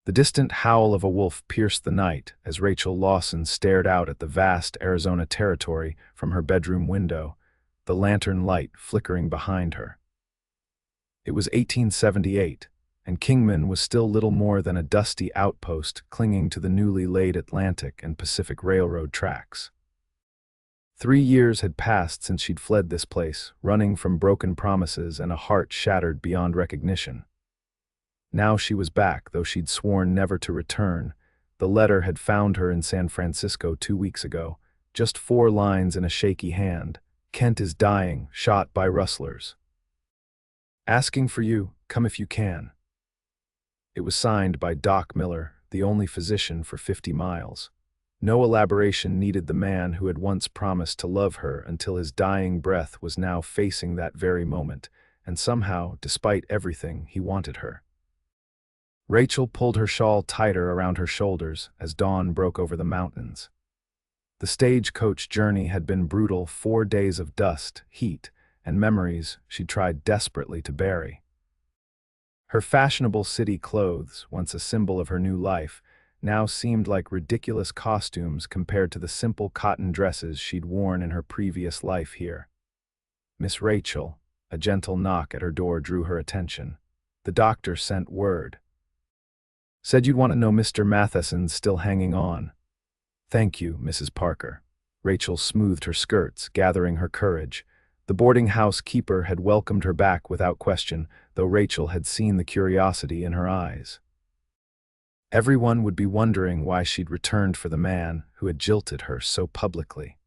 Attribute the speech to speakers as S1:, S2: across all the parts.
S1: The distant howl of a wolf pierced the night as Rachel Lawson stared out at the vast Arizona territory from her bedroom window, the lantern light flickering behind her. It was 1878, and Kingman was still little more than a dusty outpost clinging to the newly laid Atlantic and Pacific Railroad tracks. 3 years had passed since she'd fled this place, running from broken promises and a heart shattered beyond recognition. Now she was back, though she'd sworn never to return. The letter had found her in San Francisco 2 weeks ago, just 4 lines in a shaky hand. "Kent is dying, shot by rustlers. Asking for you, come if you can." It was signed by Doc Miller, the only physician for 50 miles. No elaboration needed the man who had once promised to love her until his dying breath was now facing that very moment, and somehow, despite everything, he wanted her. Rachel pulled her shawl tighter around her shoulders as dawn broke over the mountains. The stagecoach journey had been brutal, 4 days of dust, heat, and memories she'd tried desperately to bury. Her fashionable city clothes, once a symbol of her new life, now seemed like ridiculous costumes compared to the simple cotton dresses she'd worn in her previous life here. "Miss Rachel," a gentle knock at her door drew her attention. "The doctor sent word. Said you'd want to know Mr. Matheson's still hanging on." "Thank you, Mrs. Parker." Rachel smoothed her skirts, gathering her courage. The boarding house keeper had welcomed her back without question, though Rachel had seen the curiosity in her eyes. Everyone would be wondering why she'd returned for the man who had jilted her so publicly.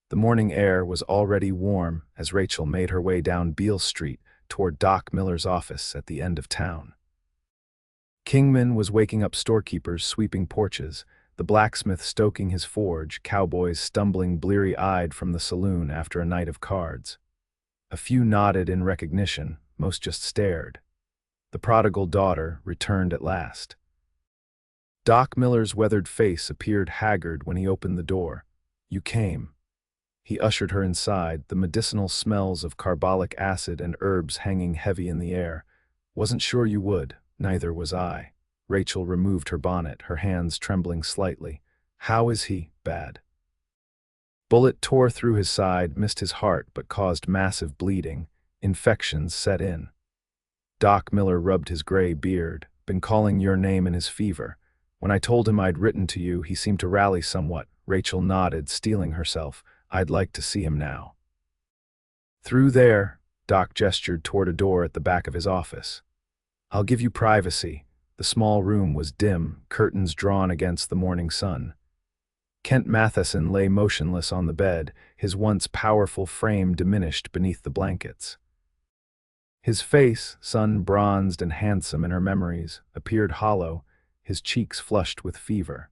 S1: The morning air was already warm as Rachel made her way down Beale Street toward Doc Miller's office at the end of town. Kingman was waking up storekeepers sweeping porches, the blacksmith stoking his forge, cowboys stumbling bleary-eyed from the saloon after a night of cards. A few nodded in recognition, most just stared. The prodigal daughter returned at last. Doc Miller's weathered face appeared haggard when he opened the door. "You came." He ushered her inside, the medicinal smells of carbolic acid and herbs hanging heavy in the air. "Wasn't sure you would. Neither was I." Rachel removed her bonnet, her hands trembling slightly. "How is he?" "Bad." Bullet tore through his side, missed his heart, but caused massive bleeding. Infections set in. Doc Miller rubbed his gray beard. "Been calling your name in his fever. When I told him I'd written to you, he seemed to rally somewhat." Rachel nodded, steeling herself. "I'd like to see him now." "Through there," Doc gestured toward a door at the back of his office. "I'll give you privacy." The small room was dim, curtains drawn against the morning sun. Kent Matheson lay motionless on the bed, his once powerful frame diminished beneath the blankets. His face, sun-bronzed and handsome in her memories, appeared hollow, his cheeks flushed with fever.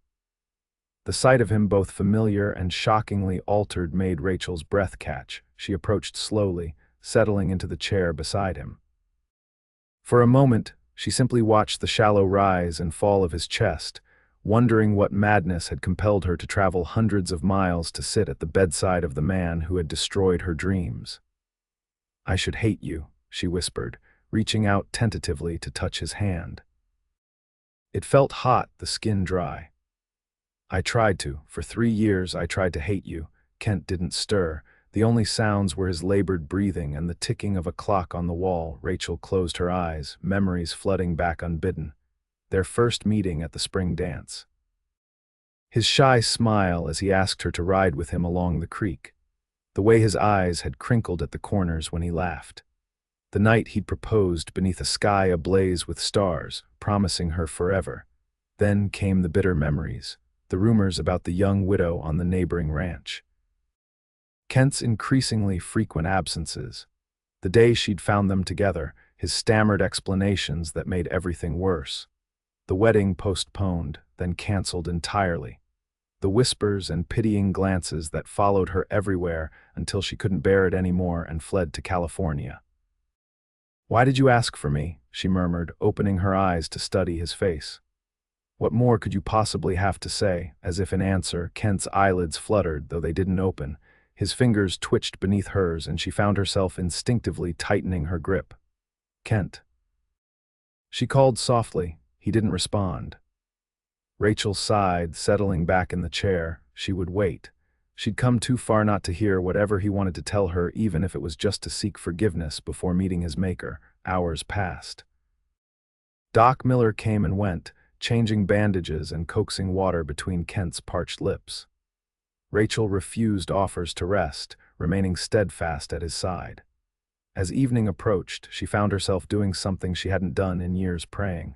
S1: The sight of him, both familiar and shockingly altered, made Rachel's breath catch. She approached slowly, settling into the chair beside him. For a moment, she simply watched the shallow rise and fall of his chest, wondering what madness had compelled her to travel hundreds of miles to sit at the bedside of the man who had destroyed her dreams. "I should hate you," she whispered, reaching out tentatively to touch his hand. It felt hot, the skin dry. "I tried to. For 3 years I tried to hate you." Kent didn't stir. The only sounds were his labored breathing and the ticking of a clock on the wall. Rachel closed her eyes, memories flooding back unbidden. Their first meeting at the spring dance. His shy smile as he asked her to ride with him along the creek. The way his eyes had crinkled at the corners when he laughed. The night he'd proposed beneath a sky ablaze with stars, promising her forever. Then came the bitter memories, the rumors about the young widow on the neighboring ranch. Kent's increasingly frequent absences. The day she'd found them together, his stammered explanations that made everything worse. The wedding postponed, then canceled entirely. The whispers and pitying glances that followed her everywhere until she couldn't bear it anymore and fled to California. "Why did you ask for me?" she murmured, opening her eyes to study his face. What more could you possibly have to say? As if in answer, Kent's eyelids fluttered, though they didn't open. His fingers twitched beneath hers, and she found herself instinctively tightening her grip. "Kent." She called softly. He didn't respond. Rachel sighed, settling back in the chair. She would wait. She'd come too far not to hear whatever he wanted to tell her, even if it was just to seek forgiveness before meeting his maker. Hours passed. Doc Miller came and went, changing bandages and coaxing water between Kent's parched lips. Rachel refused offers to rest, remaining steadfast at his side. As evening approached, she found herself doing something she hadn't done in years: praying.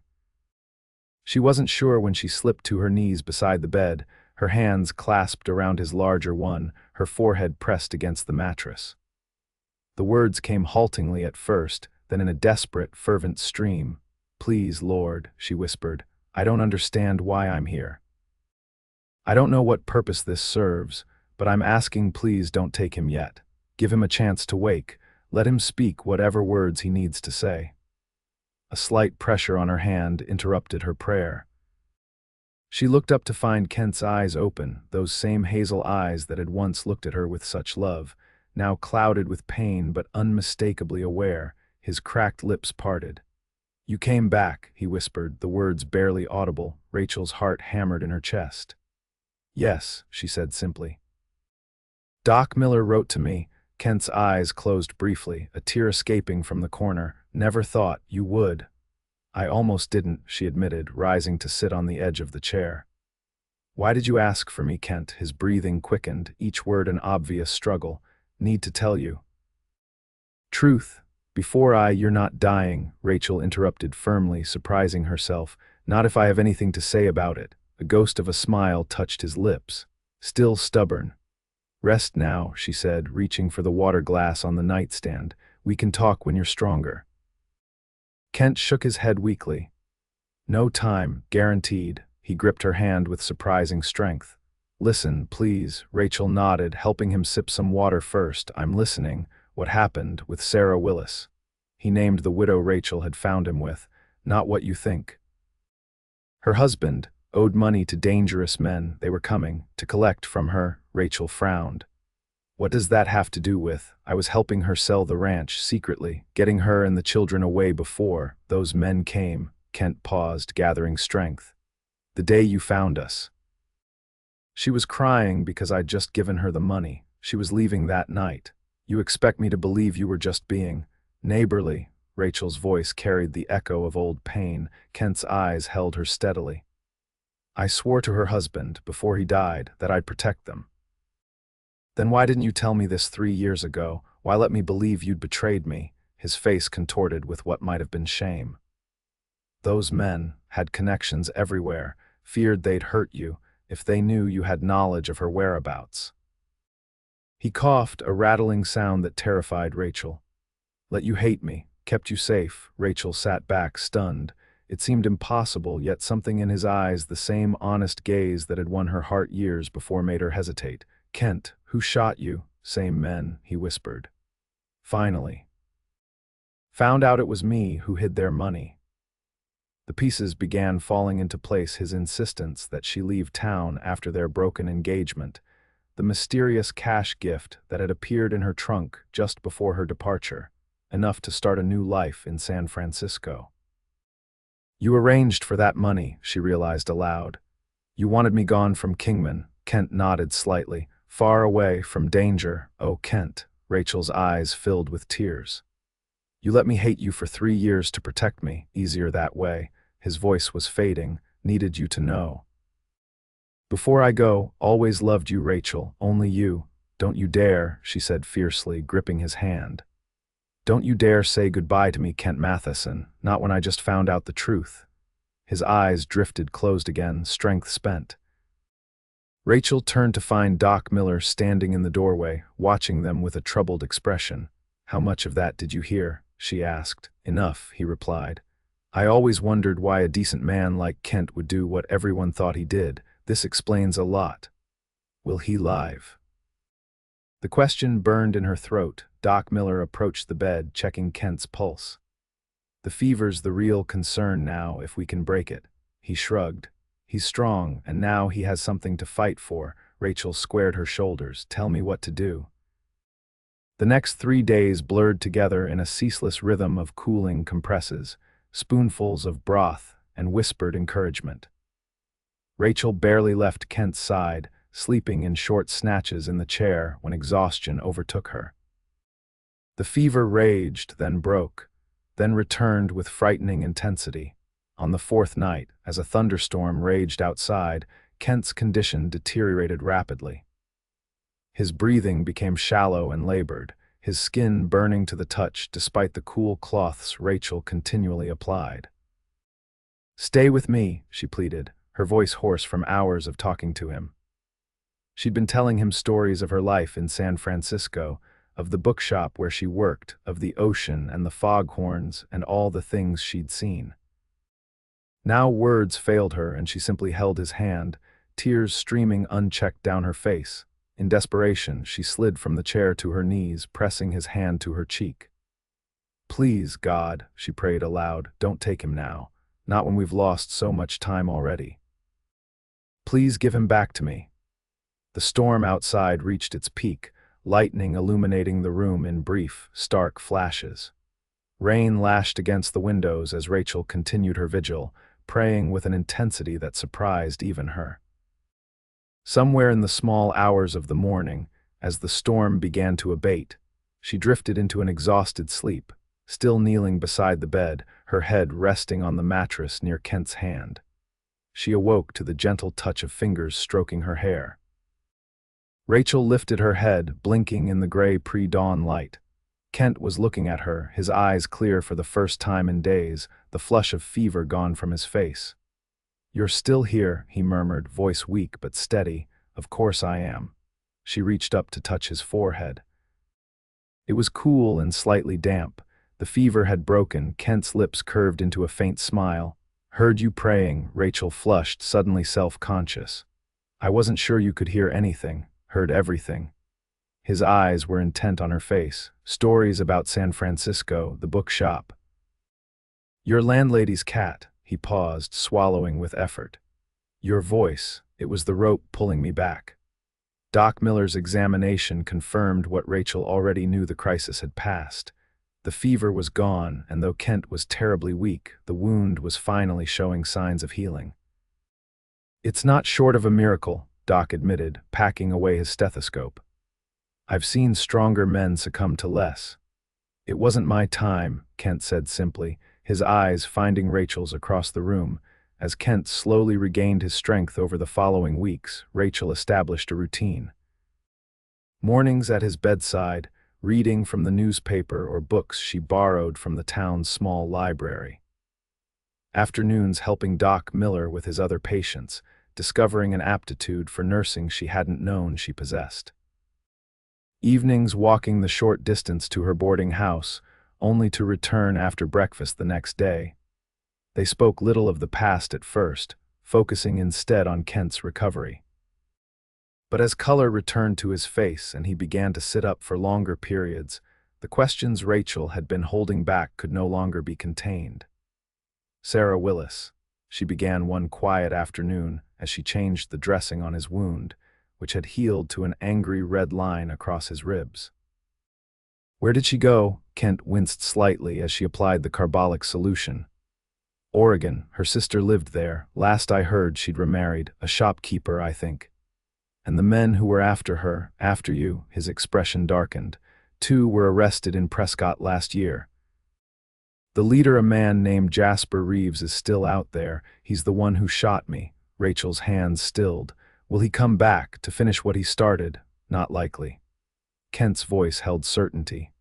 S1: She wasn't sure when she slipped to her knees beside the bed, her hands clasped around his larger one, her forehead pressed against the mattress. The words came haltingly at first, then in a desperate, fervent stream. "Please, Lord," she whispered, "I don't understand why I'm here. I don't know what purpose this serves, but I'm asking, please don't take him yet. Give him a chance to wake. Let him speak whatever words he needs to say." A slight pressure on her hand interrupted her prayer. She looked up to find Kent's eyes open, those same hazel eyes that had once looked at her with such love, now clouded with pain but unmistakably aware. His cracked lips parted. "You came back," he whispered, the words barely audible. Rachel's heart hammered in her chest. "Yes," she said simply. "Doc Miller wrote to me." Kent's eyes closed briefly, a tear escaping from the corner. "Never thought you would." "I almost didn't," she admitted, rising to sit on the edge of the chair. "Why did you ask for me, Kent?" His breathing quickened, each word an obvious struggle. "Need to tell you." "Truth. You're not dying," Rachel interrupted firmly, surprising herself. "Not if I have anything to say about it." A ghost of a smile touched his lips. Still stubborn. "Rest now," she said, reaching for the water glass on the nightstand. "We can talk when you're stronger." Kent shook his head weakly. "No time, guaranteed." He gripped her hand with surprising strength. "Listen, please." Rachel nodded, helping him sip some water first. "I'm listening. What happened with Sarah Willis?" He named the widow Rachel had found him with. "Not what you think." Her husband owed money to dangerous men. They were coming to collect from her. Rachel frowned. "What does that have to do with? I was helping her sell the ranch secretly, getting her and the children away before those men came." Kent paused, gathering strength. "The day you found us." "She was crying because I'd just given her the money. She was leaving that night. You expect me to believe you were just being neighborly?" Rachel's voice carried the echo of old pain. Kent's eyes held her steadily. "I swore to her husband, before he died, that I'd protect them." "Then why didn't you tell me this 3 years ago? Why let me believe you'd betrayed me?" His face contorted with what might have been shame. "Those men had connections everywhere, feared they'd hurt you if they knew you had knowledge of her whereabouts." He coughed, a rattling sound that terrified Rachel. "Let you hate me, kept you safe." Rachel sat back, stunned. It seemed impossible, yet something in his eyes, the same honest gaze that had won her heart years before, made her hesitate. "Kent, who shot you?" "Same men," he whispered. "Finally." "Found out it was me who hid their money." The pieces began falling into place. His insistence that she leave town after their broken engagement, the mysterious cash gift that had appeared in her trunk just before her departure, enough to start a new life in San Francisco. "You arranged for that money," she realized aloud. "You wanted me gone from Kingman." Kent nodded slightly. "Far away from danger." "Oh, Kent." Rachel's eyes filled with tears. "You let me hate you for 3 years to protect me. Easier that way." His voice was fading. "Needed you to know. Before I go, always loved you, Rachel. Only you. Don't you dare," she said fiercely, gripping his hand. "Don't you dare say goodbye to me, Kent Matheson. Not when I just found out the truth." His eyes drifted closed again, strength spent. Rachel turned to find Doc Miller standing in the doorway, watching them with a troubled expression. "How much of that did you hear?" she asked. "Enough," he replied. "I always wondered why a decent man like Kent would do what everyone thought he did. This explains a lot. Will he live?" The question burned in her throat. Doc Miller approached the bed, checking Kent's pulse. "The fever's the real concern now, if we can break it." He shrugged. "He's strong, and now he has something to fight for." Rachel squared her shoulders. "Tell me what to do." The next 3 days blurred together in a ceaseless rhythm of cooling compresses, spoonfuls of broth, and whispered encouragement. Rachel barely left Kent's side, sleeping in short snatches in the chair when exhaustion overtook her. The fever raged, then broke, then returned with frightening intensity. On the fourth night, as a thunderstorm raged outside, Kent's condition deteriorated rapidly. His breathing became shallow and labored, his skin burning to the touch despite the cool cloths Rachel continually applied. "Stay with me," she pleaded, her voice hoarse from hours of talking to him. She'd been telling him stories of her life in San Francisco, of the bookshop where she worked, of the ocean and the foghorns and all the things she'd seen. Now words failed her and she simply held his hand, tears streaming unchecked down her face. In desperation, she slid from the chair to her knees, pressing his hand to her cheek. "Please, God," she prayed aloud, "don't take him now, not when we've lost so much time already. Please give him back to me." The storm outside reached its peak, lightning illuminating the room in brief, stark flashes. Rain lashed against the windows as Rachel continued her vigil, praying with an intensity that surprised even her. Somewhere in the small hours of the morning, as the storm began to abate, she drifted into an exhausted sleep, still kneeling beside the bed, her head resting on the mattress near Kent's hand. She awoke to the gentle touch of fingers stroking her hair. Rachel lifted her head, blinking in the gray pre-dawn light. Kent was looking at her, his eyes clear for the first time in days, the flush of fever gone from his face. "You're still here," he murmured, voice weak but steady. "Of course I am." She reached up to touch his forehead. It was cool and slightly damp. The fever had broken, Kent's lips curved into a faint smile. "Heard you praying," Rachel flushed, suddenly self-conscious. "I wasn't sure you could hear anything." "Heard everything." His eyes were intent on her face. "Stories about San Francisco, the bookshop." "Your landlady's cat," he paused, swallowing with effort. "Your voice, it was the rope pulling me back." Doc Miller's examination confirmed what Rachel already knew: the crisis had passed. The fever was gone, and though Kent was terribly weak, the wound was finally showing signs of healing. "It's not short of a miracle," Doc admitted, packing away his stethoscope. "I've seen stronger men succumb to less." "It wasn't my time," Kent said simply, his eyes finding Rachel's across the room. As Kent slowly regained his strength over the following weeks, Rachel established a routine. Mornings at his bedside, reading from the newspaper or books she borrowed from the town's small library. Afternoons helping Doc Miller with his other patients, discovering an aptitude for nursing she hadn't known she possessed. Evenings walking the short distance to her boarding house, only to return after breakfast the next day. They spoke little of the past at first, focusing instead on Kent's recovery. But as color returned to his face and he began to sit up for longer periods, the questions Rachel had been holding back could no longer be contained. "Sarah Willis," she began one quiet afternoon as she changed the dressing on his wound, which had healed to an angry red line across his ribs. "Where did she go?" Kent winced slightly as she applied the carbolic solution. "Oregon. Her sister lived there. Last I heard she'd remarried, a shopkeeper, I think. And the men who were after her, after you," his expression darkened. "Two were arrested in Prescott last year. The leader, a man named Jasper Reeves, is still out there. He's the one who shot me." Rachel's hands stilled. "Will he come back to finish what he started?" "Not likely." Kent's voice held certainty.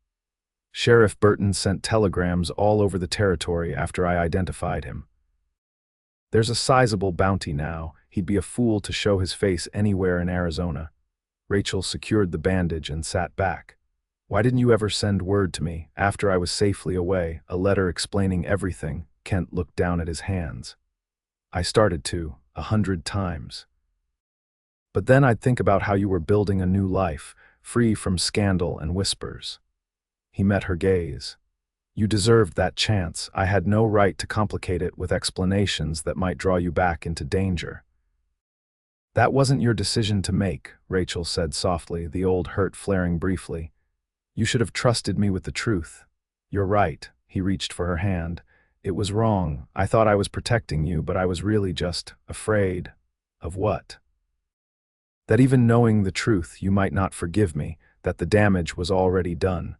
S1: "Sheriff Burton sent telegrams all over the territory after I identified him. There's a sizable bounty now. He'd be a fool to show his face anywhere in Arizona." Rachel secured the bandage and sat back. "Why didn't you ever send word to me, after I was safely away, a letter explaining everything?" Kent looked down at his hands. "I started to, 100 times. But then I'd think about how you were building a new life, free from scandal and whispers." He met her gaze. "You deserved that chance. I had no right to complicate it with explanations that might draw you back into danger." "That wasn't your decision to make," Rachel said softly, the old hurt flaring briefly. "You should have trusted me with the truth." "You're right." He reached for her hand. It was wrong. I thought I was protecting you, but I was really just afraid. Of what? That even knowing the truth, you might not forgive me, that the damage was already done.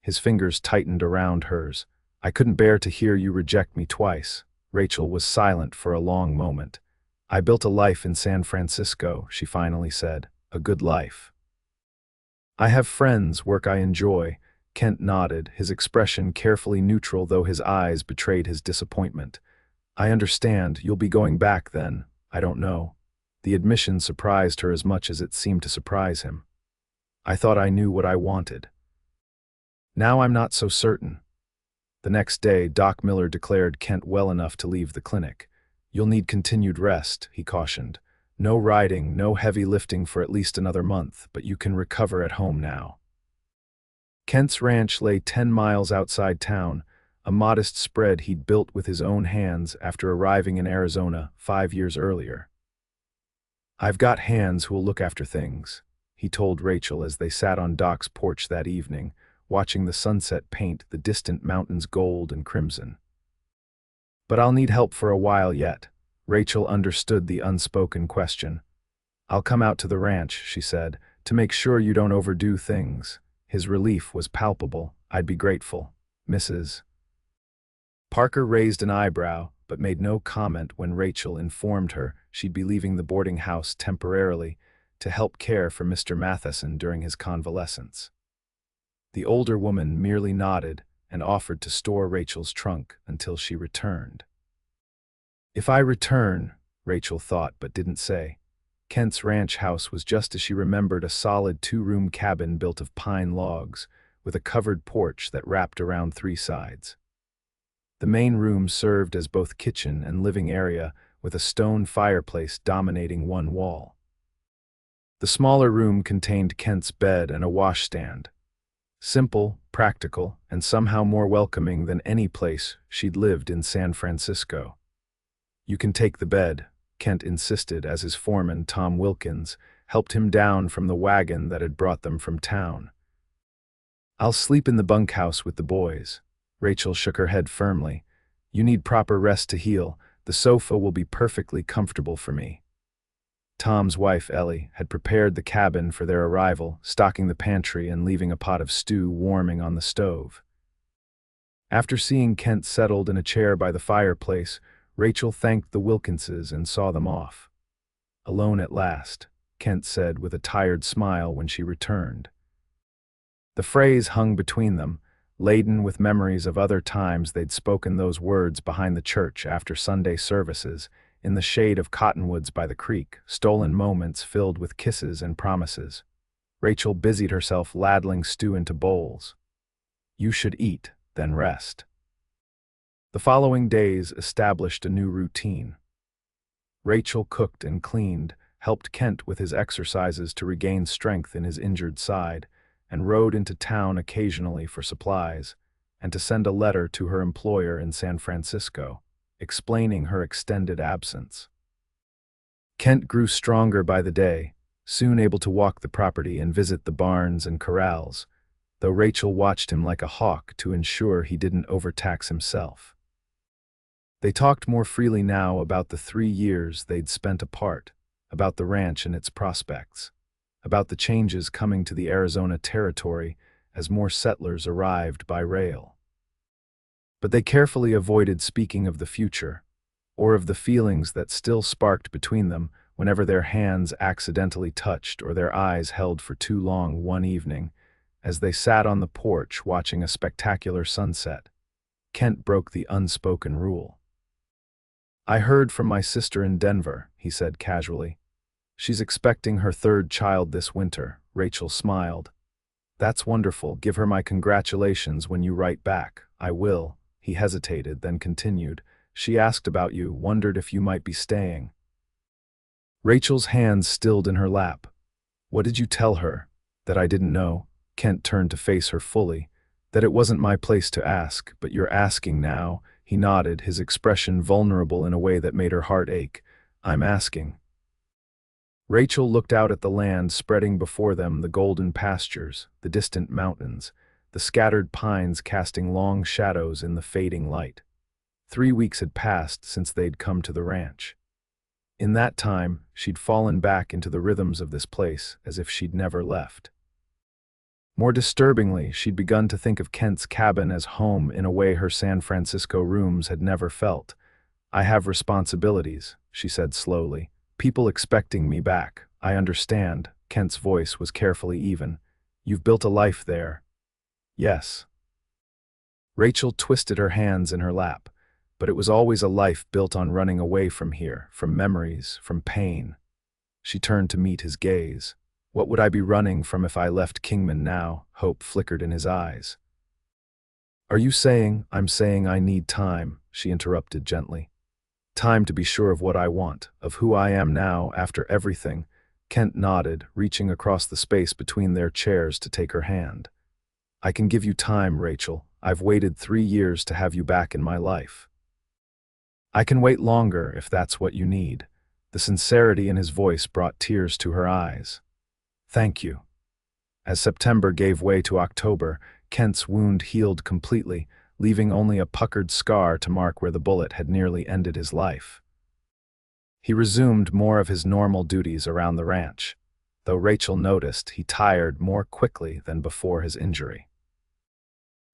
S1: His fingers tightened around hers. I couldn't bear to hear you reject me twice. Rachel was silent for a long moment. I built a life in San Francisco, she finally said. A good life. I have friends, work I enjoy. Kent nodded, his expression carefully neutral though his eyes betrayed his disappointment. I understand, you'll be going back then. I don't know. The admission surprised her as much as it seemed to surprise him. I thought I knew what I wanted. Now I'm not so certain. The next day, Doc Miller declared Kent well enough to leave the clinic. You'll need continued rest, he cautioned. No riding, no heavy lifting for at least another month, but you can recover at home now. Kent's ranch lay 10 miles outside town, a modest spread he'd built with his own hands after arriving in Arizona 5 years earlier. I've got hands who'll look after things, he told Rachel as they sat on Doc's porch that evening, watching the sunset paint the distant mountains gold and crimson. But I'll need help for a while yet. Rachel understood the unspoken question. I'll come out to the ranch, she said, to make sure you don't overdo things. His relief was palpable. I'd be grateful. Mrs. Parker raised an eyebrow, but made no comment when Rachel informed her she'd be leaving the boarding house temporarily to help care for Mr. Matheson during his convalescence. The older woman merely nodded and offered to store Rachel's trunk until she returned. If I return, Rachel thought but didn't say. Kent's ranch house was just as she remembered, a solid 2-room cabin built of pine logs, with a covered porch that wrapped around 3 sides. The main room served as both kitchen and living area, with a stone fireplace dominating one wall. The smaller room contained Kent's bed and a washstand. Simple, practical, and somehow more welcoming than any place she'd lived in San Francisco. You can take the bed, Kent insisted as his foreman, Tom Wilkins, helped him down from the wagon that had brought them from town. I'll sleep in the bunkhouse with the boys. Rachel shook her head firmly. You need proper rest to heal. The sofa will be perfectly comfortable for me. Tom's wife, Ellie, had prepared the cabin for their arrival, stocking the pantry and leaving a pot of stew warming on the stove. After seeing Kent settled in a chair by the fireplace, Rachel thanked the Wilkinses and saw them off. Alone at last, Kent said with a tired smile when she returned. The phrase hung between them, laden with memories of other times they'd spoken those words behind the church after Sunday services, in the shade of cottonwoods by the creek, stolen moments filled with kisses and promises. Rachel busied herself ladling stew into bowls. You should eat, then rest. The following days established a new routine. Rachel cooked and cleaned, helped Kent with his exercises to regain strength in his injured side, and rode into town occasionally for supplies, and to send a letter to her employer in San Francisco, explaining her extended absence. Kent grew stronger by the day, soon able to walk the property and visit the barns and corrals, though Rachel watched him like a hawk to ensure he didn't overtax himself. They talked more freely now about the 3 years they'd spent apart, about the ranch and its prospects, about the changes coming to the Arizona territory as more settlers arrived by rail. But they carefully avoided speaking of the future, or of the feelings that still sparked between them whenever their hands accidentally touched or their eyes held for too long one evening, as they sat on the porch watching a spectacular sunset. Kent broke the unspoken rule. I heard from my sister in Denver, he said casually. She's expecting her 3rd child this winter. Rachel smiled. That's wonderful. Give her my congratulations when you write back. I will. He hesitated, then continued. She asked about you, wondered if you might be staying. Rachel's hands stilled in her lap. What did you tell her? That I didn't know. Kent turned to face her fully. That it wasn't my place to ask, but you're asking now. He nodded, his expression vulnerable in a way that made her heart ache. I'm asking. Rachel looked out at the land spreading before them, the golden pastures, the distant mountains, the scattered pines casting long shadows in the fading light. 3 weeks had passed since they'd come to the ranch. In that time, she'd fallen back into the rhythms of this place as if she'd never left. More disturbingly, she'd begun to think of Kent's cabin as home in a way her San Francisco rooms had never felt. "I have responsibilities," she said slowly. "People expecting me back. I understand." Kent's voice was carefully even. "You've built a life there." "Yes." Rachel twisted her hands in her lap. But it was always a life built on running away from here, from memories, from pain. She turned to meet his gaze. "What would I be running from if I left Kingman now?" Hope flickered in his eyes. "Are you saying—" "I'm saying I need time," she interrupted gently. "Time to be sure of what I want, of who I am now after everything." Kent nodded, reaching across the space between their chairs to take her hand. "I can give you time, Rachel. I've waited 3 years to have you back in my life. I can wait longer if that's what you need." The sincerity in his voice brought tears to her eyes. "Thank you." As September gave way to October, Kent's wound healed completely, leaving only a puckered scar to mark where the bullet had nearly ended his life. He resumed more of his normal duties around the ranch, though Rachel noticed he tired more quickly than before his injury.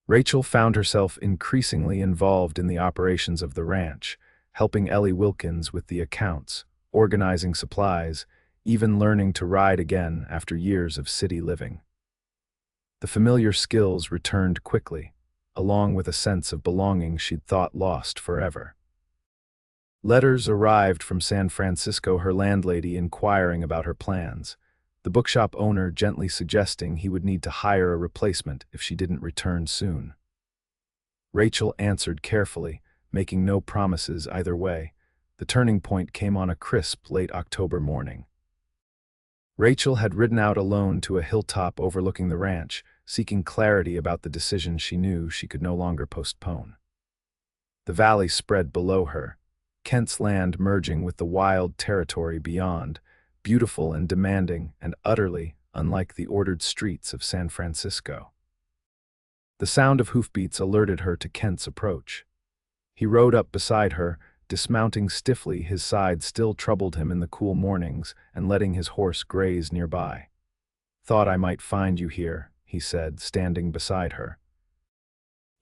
S1: Rachel found herself increasingly involved in the operations of the ranch, helping Ellie Wilkins with the accounts, organizing supplies, even learning to ride again after years of city living. The familiar skills returned quickly, along with a sense of belonging she'd thought lost forever. Letters arrived from San Francisco, her landlady inquiring about her plans, the bookshop owner gently suggesting he would need to hire a replacement if she didn't return soon. Rachel answered carefully, making no promises either way. The turning point came on a crisp late October morning. Rachel had ridden out alone to a hilltop overlooking the ranch, seeking clarity about the decision she knew she could no longer postpone. The valley spread below her, Kent's land merging with the wild territory beyond, beautiful and demanding and utterly unlike the ordered streets of San Francisco. The sound of hoofbeats alerted her to Kent's approach. He rode up beside her, dismounting stiffly, his side still troubled him in the cool mornings, and letting his horse graze nearby. "Thought I might find you here," he said, standing beside her.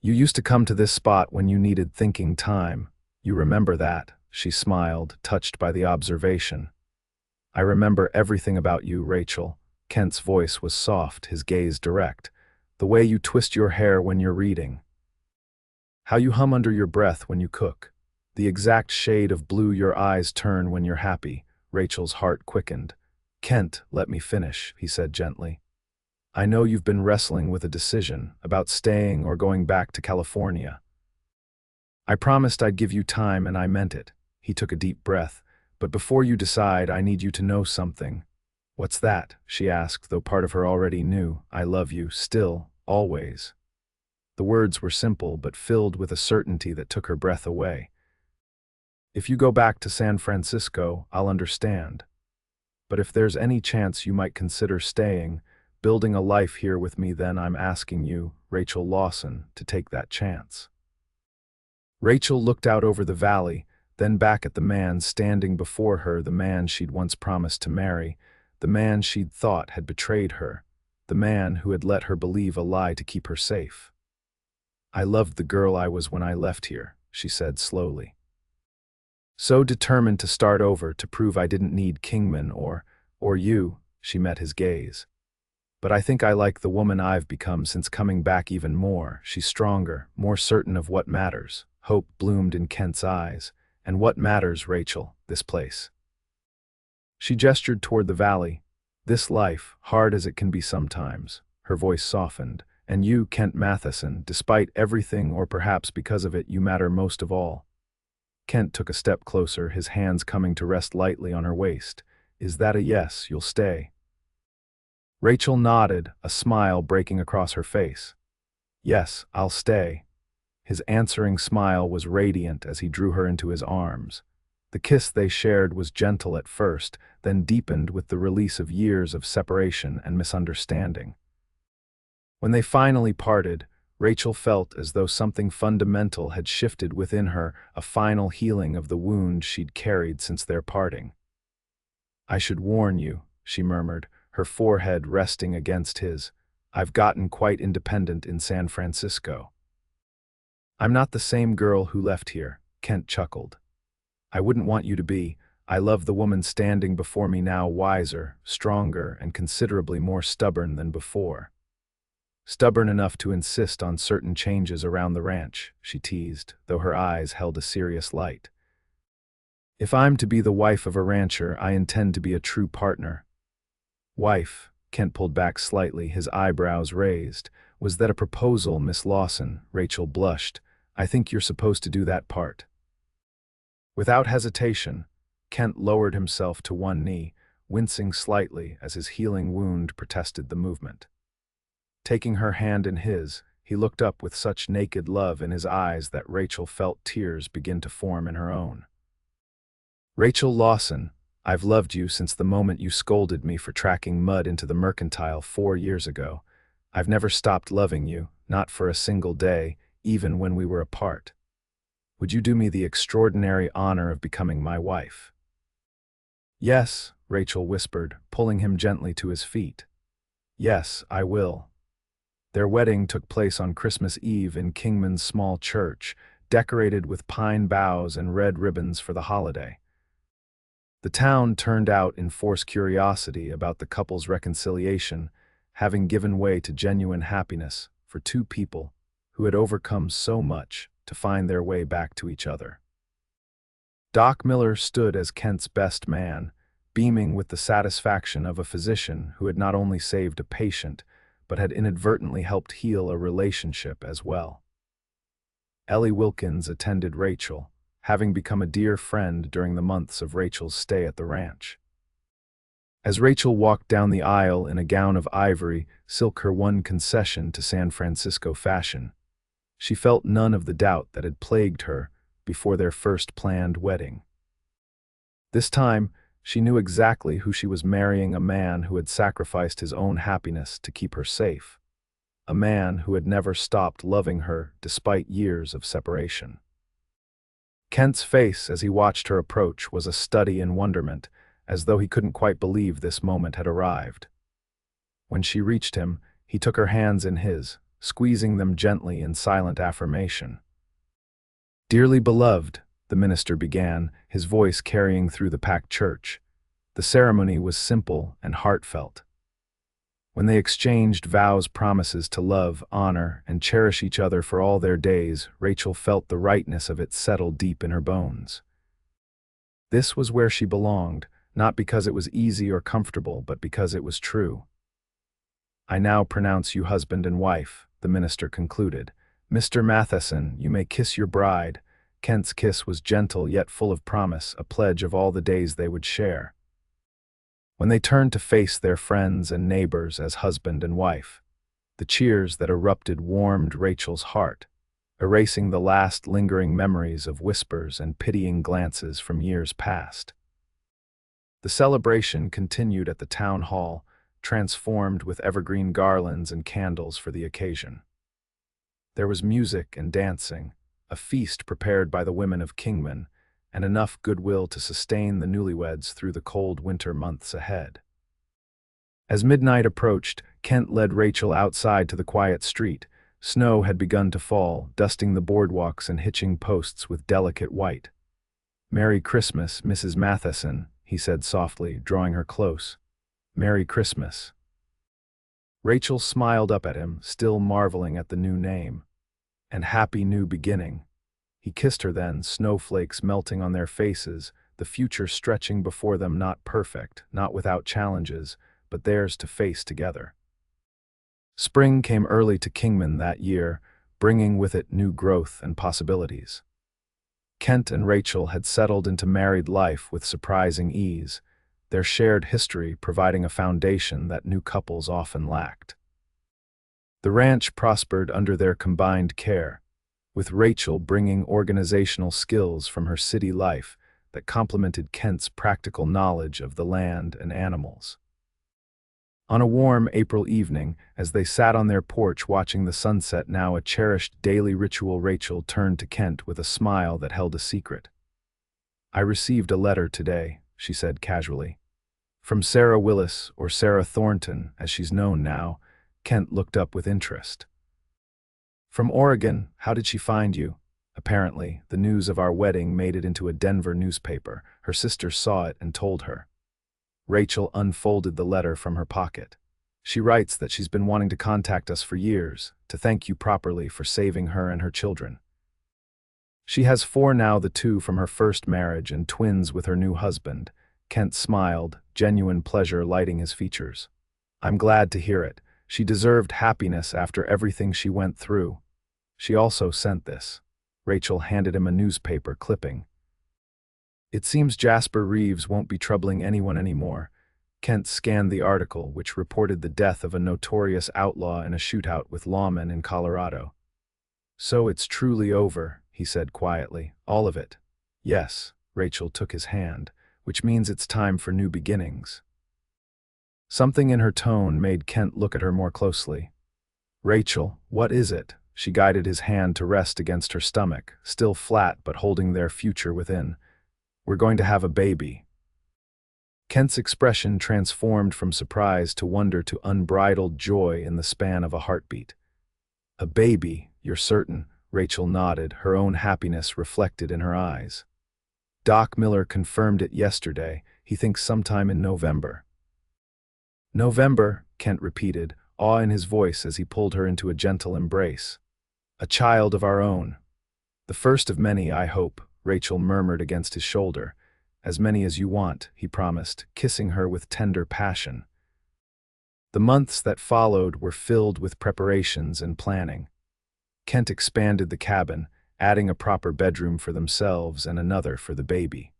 S1: "You used to come to this spot when you needed thinking time. You remember that?" She smiled, touched by the observation. "I remember everything about you, Rachel." Kent's voice was soft, his gaze direct. "The way you twist your hair when you're reading. How you hum under your breath when you cook. The exact shade of blue your eyes turn when you're happy." Rachel's heart quickened. "Kent, let me finish," he said gently. "I know you've been wrestling with a decision about staying or going back to California. I promised I'd give you time, and I meant it." He took a deep breath. "But before you decide, I need you to know something." "What's that?" she asked, though part of her already knew. "I love you, still, always." The words were simple, but filled with a certainty that took her breath away. "If you go back to San Francisco, I'll understand. But if there's any chance you might consider staying, building a life here with me, then I'm asking you, Rachel Lawson, to take that chance." Rachel looked out over the valley, then back at the man standing before her, the man she'd once promised to marry, the man she'd thought had betrayed her, the man who had let her believe a lie to keep her safe. "I loved the girl I was when I left here," she said slowly. "So determined to start over, to prove I didn't need Kingman or you." She met his gaze. "But I think I like the woman I've become since coming back even more. She's stronger, more certain of what matters." Hope bloomed in Kent's eyes. "And what matters, Rachel? This place." She gestured toward the valley. "This life, hard as it can be sometimes." Her voice softened. "And you, Kent Matheson, despite everything, or perhaps because of it, you matter most of all." Kent took a step closer, his hands coming to rest lightly on her waist. "Is that a yes, you'll stay?" Rachel nodded, a smile breaking across her face. "Yes, I'll stay." His answering smile was radiant as he drew her into his arms. The kiss they shared was gentle at first, then deepened with the release of years of separation and misunderstanding. When they finally parted, Rachel felt as though something fundamental had shifted within her, a final healing of the wound she'd carried since their parting. "I should warn you," she murmured, her forehead resting against his. "I've gotten quite independent in San Francisco." "I'm not the same girl who left here," Kent chuckled. "I wouldn't want you to be. I love the woman standing before me now, wiser, stronger, and considerably more stubborn than before." "Stubborn enough to insist on certain changes around the ranch," she teased, though her eyes held a serious light. "If I'm to be the wife of a rancher, I intend to be a true partner." "Wife," Kent pulled back slightly, his eyebrows raised. "Was that a proposal, Miss Lawson?" Rachel blushed. "I think you're supposed to do that part." Without hesitation, Kent lowered himself to one knee, wincing slightly as his healing wound protested the movement. Taking her hand in his, he looked up with such naked love in his eyes that Rachel felt tears begin to form in her own. "Rachel Lawson, I've loved you since the moment you scolded me for tracking mud into the mercantile 4 years ago. I've never stopped loving you, not for a single day, even when we were apart. Would you do me the extraordinary honor of becoming my wife?" "Yes," Rachel whispered, pulling him gently to his feet. "Yes, I will." Their wedding took place on Christmas Eve in Kingman's small church, decorated with pine boughs and red ribbons for the holiday. The town turned out in forced curiosity about the couple's reconciliation, having given way to genuine happiness for two people who had overcome so much to find their way back to each other. Doc Miller stood as Kent's best man, beaming with the satisfaction of a physician who had not only saved a patient, but had inadvertently helped heal a relationship as well. Ellie Wilkins attended Rachel, having become a dear friend during the months of Rachel's stay at the ranch. As Rachel walked down the aisle in a gown of ivory, silk her one concession to San Francisco fashion, she felt none of the doubt that had plagued her before their first planned wedding. This time, she knew exactly who she was marrying, a man who had sacrificed his own happiness to keep her safe. A man who had never stopped loving her despite years of separation. Kent's face as he watched her approach was a study in wonderment, as though he couldn't quite believe this moment had arrived. When she reached him, he took her hands in his, squeezing them gently in silent affirmation. "Dearly beloved," the minister began, his voice carrying through the packed church. The ceremony was simple and heartfelt. When they exchanged vows, promises to love, honor, and cherish each other for all their days, Rachel felt the rightness of it settle deep in her bones. This was where she belonged, not because it was easy or comfortable, but because it was true. "I now pronounce you husband and wife," the minister concluded. "Mr. Matheson, you may kiss your bride." Kent's kiss was gentle yet full of promise, a pledge of all the days they would share. When they turned to face their friends and neighbors as husband and wife, the cheers that erupted warmed Rachel's heart, erasing the last lingering memories of whispers and pitying glances from years past. The celebration continued at the town hall, transformed with evergreen garlands and candles for the occasion. There was music and dancing, a feast prepared by the women of Kingman, and enough goodwill to sustain the newlyweds through the cold winter months ahead. As midnight approached, Kent led Rachel outside to the quiet street. Snow had begun to fall, dusting the boardwalks and hitching posts with delicate white. "Merry Christmas, Mrs. Matheson," he said softly, drawing her close. "Merry Christmas." Rachel smiled up at him, still marveling at the new name. "And happy new beginning." He kissed her then, snowflakes melting on their faces, the future stretching before them, not perfect, not without challenges, but theirs to face together. Spring came early to Kingman that year, bringing with it new growth and possibilities. Kent and Rachel had settled into married life with surprising ease, their shared history providing a foundation that new couples often lacked. The ranch prospered under their combined care, with Rachel bringing organizational skills from her city life that complemented Kent's practical knowledge of the land and animals. On a warm April evening, as they sat on their porch watching the sunset, now a cherished daily ritual, Rachel turned to Kent with a smile that held a secret. "I received a letter today," she said casually. "From Sarah Willis, or Sarah Thornton, as she's known now." Kent looked up with interest. "From Oregon. How did she find you?" "Apparently, the news of our wedding made it into a Denver newspaper. Her sister saw it and told her." Rachel unfolded the letter from her pocket. "She writes that she's been wanting to contact us for years, to thank you properly for saving her and her children. She has 4 now, the 2 from her first marriage, and twins with her new husband." Kent smiled, genuine pleasure lighting his features. "I'm glad to hear it. She deserved happiness after everything she went through. She also sent this." Rachel handed him a newspaper clipping. "It seems Jasper Reeves won't be troubling anyone anymore." Kent scanned the article, which reported the death of a notorious outlaw in a shootout with lawmen in Colorado. "So it's truly over," he said quietly. "All of it?" "Yes." Rachel took his hand. "Which means it's time for new beginnings." Something in her tone made Kent look at her more closely. "Rachel, what is it?" She guided his hand to rest against her stomach, still flat but holding their future within. "We're going to have a baby." Kent's expression transformed from surprise to wonder to unbridled joy in the span of a heartbeat. "A baby, you're certain?" Rachel nodded, her own happiness reflected in her eyes. "Doc Miller confirmed it yesterday. He thinks sometime in November." "November," Kent repeated, awe in his voice as he pulled her into a gentle embrace. "A child of our own." "The first of many, I hope," Rachel murmured against his shoulder. "As many as you want," he promised, kissing her with tender passion. The months that followed were filled with preparations and planning. Kent expanded the cabin, adding a proper bedroom for themselves and another for the baby.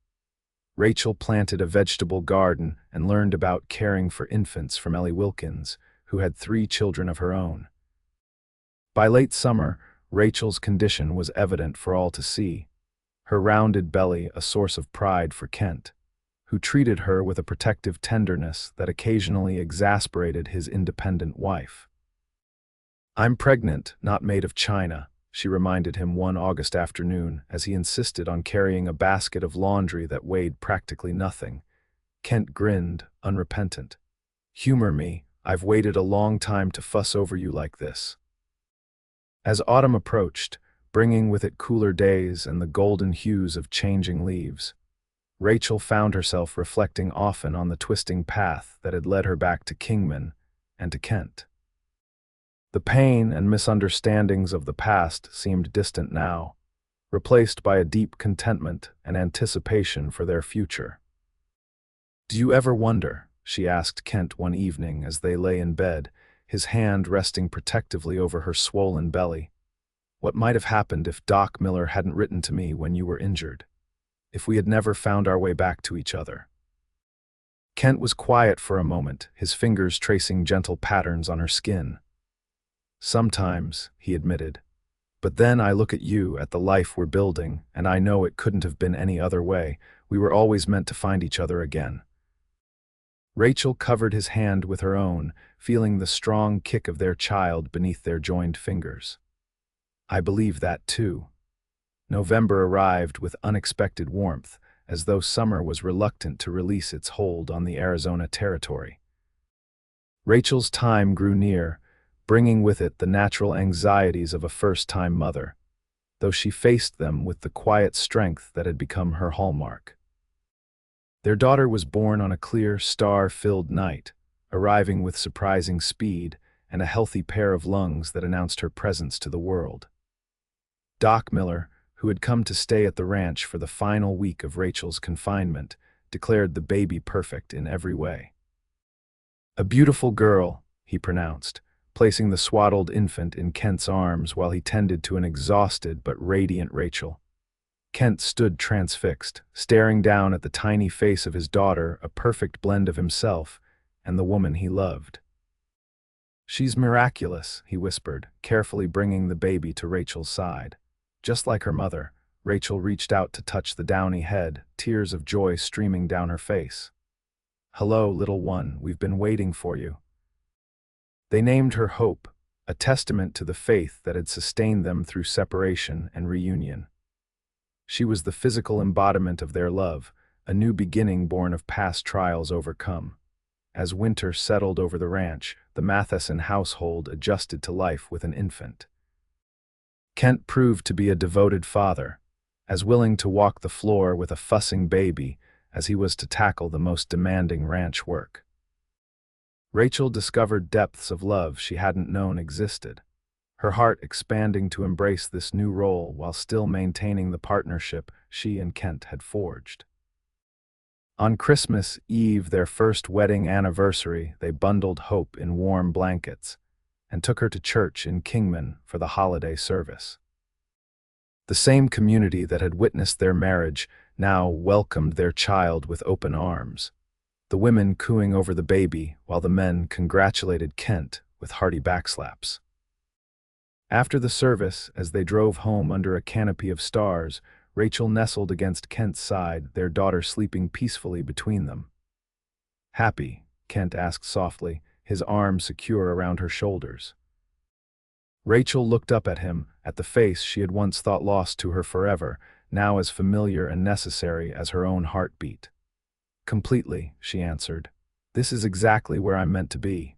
S1: Rachel planted a vegetable garden and learned about caring for infants from Ellie Wilkins, who had 3 children of her own. By late summer, Rachel's condition was evident for all to see, her rounded belly a source of pride for Kent, who treated her with a protective tenderness that occasionally exasperated his independent wife. "I'm pregnant, not made of china," she reminded him one August afternoon as he insisted on carrying a basket of laundry that weighed practically nothing. Kent grinned, unrepentant. "Humor me, I've waited a long time to fuss over you like this." As autumn approached, bringing with it cooler days and the golden hues of changing leaves, Rachel found herself reflecting often on the twisting path that had led her back to Kingman and to Kent. The pain and misunderstandings of the past seemed distant now, replaced by a deep contentment and anticipation for their future. "Do you ever wonder," she asked Kent one evening as they lay in bed, his hand resting protectively over her swollen belly, "what might have happened if Doc Miller hadn't written to me when you were injured? If we had never found our way back to each other?" Kent was quiet for a moment, his fingers tracing gentle patterns on her skin. "Sometimes," he admitted. "But then I look at you, at the life we're building, and I know it couldn't have been any other way. We were always meant to find each other again." Rachel covered his hand with her own, feeling the strong kick of their child beneath their joined fingers. "I believe that too." November arrived with unexpected warmth, as though summer was reluctant to release its hold on the Arizona territory. Rachel's time grew near, bringing with it the natural anxieties of a first-time mother, though she faced them with the quiet strength that had become her hallmark. Their daughter was born on a clear, star-filled night, arriving with surprising speed and a healthy pair of lungs that announced her presence to the world. Doc Miller, who had come to stay at the ranch for the final week of Rachel's confinement, declared the baby perfect in every way. "A beautiful girl," he pronounced, placing the swaddled infant in Kent's arms while he tended to an exhausted but radiant Rachel. Kent stood transfixed, staring down at the tiny face of his daughter, a perfect blend of himself and the woman he loved. "She's miraculous," he whispered, carefully bringing the baby to Rachel's side. Just like her mother, Rachel reached out to touch the downy head, tears of joy streaming down her face. "Hello, little one, we've been waiting for you." They named her Hope, a testament to the faith that had sustained them through separation and reunion. She was the physical embodiment of their love, a new beginning born of past trials overcome. As winter settled over the ranch, the Matheson household adjusted to life with an infant. Kent proved to be a devoted father, as willing to walk the floor with a fussing baby as he was to tackle the most demanding ranch work. Rachel discovered depths of love she hadn't known existed, her heart expanding to embrace this new role while still maintaining the partnership she and Kent had forged. On Christmas Eve, their first wedding anniversary, they bundled Hope in warm blankets and took her to church in Kingman for the holiday service. The same community that had witnessed their marriage now welcomed their child with open arms, the women cooing over the baby while the men congratulated Kent with hearty backslaps. After the service, as they drove home under a canopy of stars, Rachel nestled against Kent's side, their daughter sleeping peacefully between them. "Happy?" Kent asked softly, his arm secure around her shoulders. Rachel looked up at him, at the face she had once thought lost to her forever, now as familiar and necessary as her own heartbeat. "Completely," she answered. "This is exactly where I'm meant to be."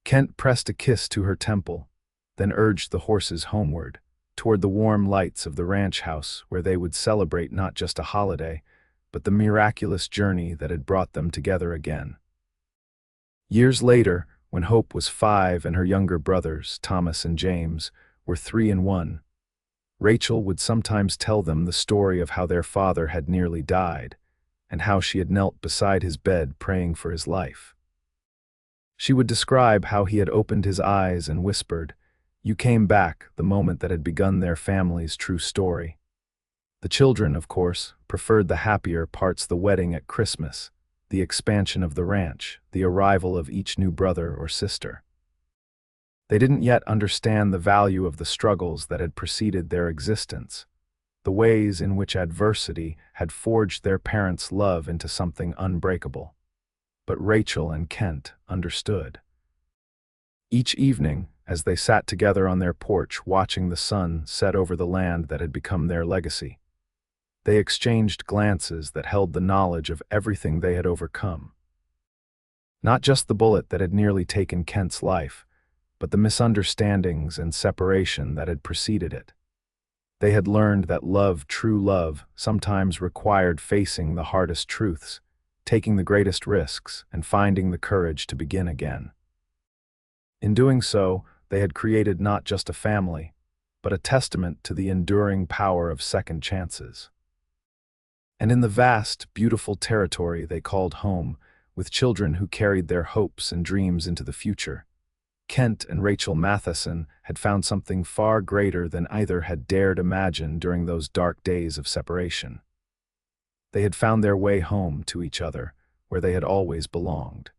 S1: Kent pressed a kiss to her temple, then urged the horses homeward, toward the warm lights of the ranch house where they would celebrate not just a holiday, but the miraculous journey that had brought them together again. Years later, when Hope was 5 and her younger brothers, Thomas and James, were 3 and 1, Rachel would sometimes tell them the story of how their father had nearly died, and how she had knelt beside his bed praying for his life. She would describe how he had opened his eyes and whispered, "You came back," the moment that had begun their family's true story. The children, of course, preferred the happier parts: the wedding at Christmas, the expansion of the ranch, the arrival of each new brother or sister. They didn't yet understand the value of the struggles that had preceded their existence, the ways in which adversity had forged their parents' love into something unbreakable. But Rachel and Kent understood. Each evening, as they sat together on their porch watching the sun set over the land that had become their legacy, they exchanged glances that held the knowledge of everything they had overcome. Not just the bullet that had nearly taken Kent's life, but the misunderstandings and separation that had preceded it. They had learned that love, true love, sometimes required facing the hardest truths, taking the greatest risks, and finding the courage to begin again. In doing so, they had created not just a family, but a testament to the enduring power of second chances. And in the vast, beautiful territory they called home, with children who carried their hopes and dreams into the future, Kent and Rachel Matheson had found something far greater than either had dared imagine during those dark days of separation. They had found their way home to each other, where they had always belonged.